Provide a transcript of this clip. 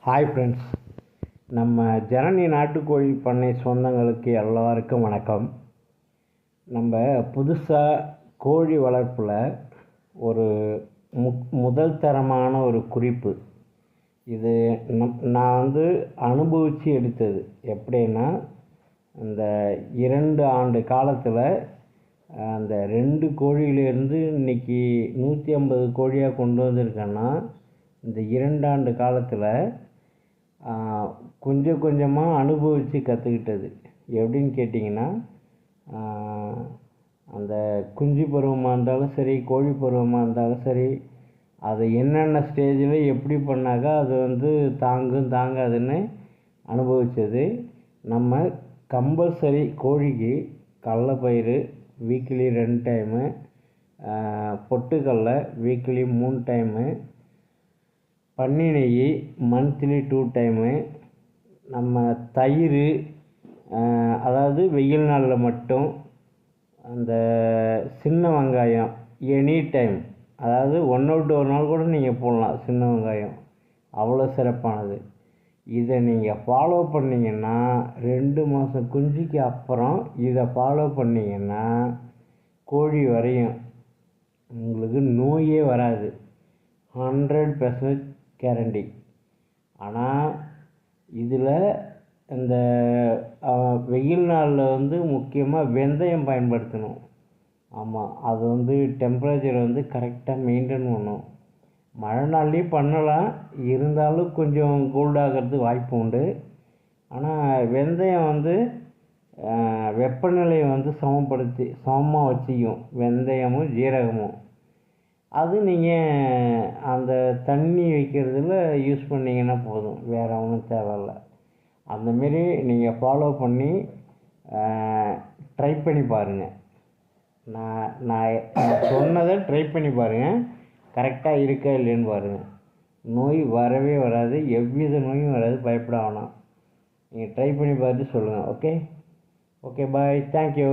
Hi friends, நம்ம ஜனனி நாட்டுக்கோழி பண்ணை சொந்தங்களுக்கு எல்லாருக்கும் வணக்கம். நம்ம புதுசாக கோழி வளர்ப்பில் ஒரு முதல் தரமான ஒரு குறிப்பு இது. நான் அனுபவித்து எடுத்தது எப்படின்னா, அந்த 2 ஆண்டு காலத்தில் அந்த 2 கோழியிலேருந்து இன்றைக்கி 150 கோழியாக கொண்டு வந்திருக்கேன்னா, இந்த 2 ஆண்டு காலத்தில் கொஞ்சம் கொஞ்சமாக அனுபவித்து கற்றுக்கிட்டது. எப்படின்னு கேட்டிங்கன்னா, அந்த குஞ்சு பருவமாக இருந்தாலும் சரி, கோழி பருவமாக இருந்தாலும் சரி, அதை என்னென்ன ஸ்டேஜில் எப்படி பண்ணாக்கா அது தாங்காதுன்னு அனுபவித்தது. நம்ம கம்பல்சரி கோழிக்கு கடலைப்பயிறு வீக்லி 2 டைமு, பொட்டுக்கடலை வீக்லி 3 டைமு, பன்னி நெய் மந்த்லி 2 டைமு, நம்ம தயிர், அதாவது வெயில் நாளில் மட்டும் அந்த சின்ன வெங்காயம் எனி டைம், அதாவது 1 விட்டு 1 நாள் கூட நீங்கள் போடலாம். சின்ன வெங்காயம் அவ்வளோ சிறப்பானது. இதை நீங்கள் ஃபாலோ பண்ணிங்கன்னா 2 மாதம் குஞ்சுக்கு அப்புறம் இதை ஃபாலோ பண்ணிங்கன்னா கோழி வரையும் உங்களுக்கு நோயே வராது. 100% கேரண்டி. ஆனால் இதில் இந்த வெயில் நாளில் முக்கியமாக வெந்தயம் பயன்படுத்தணும். ஆமாம், அது டெம்பரேச்சர் கரெக்டாக மெயின்டைன் பண்ணணும். மழை நாள்லேயும் பண்ணலாம், இருந்தாலும் கொஞ்சம் கூல்டாகிறதுக்கு வாய்ப்பு உண்டு. ஆனால் வெந்தயம் வெப்பநிலையை சமமாக வச்சுக்கும். வெந்தயமும் ஜீரகமும் அது நீங்கள் அந்த தண்ணி வைக்கிறதுல யூஸ் பண்ணிங்கன்னா போதும், வேறு ஒன்றும் தேவையில்லை. அந்தமாரி நீங்கள் ஃபாலோ பண்ணி ட்ரை பண்ணி பாருங்கள். நான் சொன்னதை ட்ரை பண்ணி பாருங்கள், கரெக்டாக இருக்கா இல்லைன்னு பாருங்கள். நோய் வரவே வராது, எவ்வித நோயும் வராது, பயப்பட வேணாம். நீங்கள் ட்ரை பண்ணி பார்த்துட்டு சொல்லுங்கள். ஓகே, பாய், தேங்க்யூ.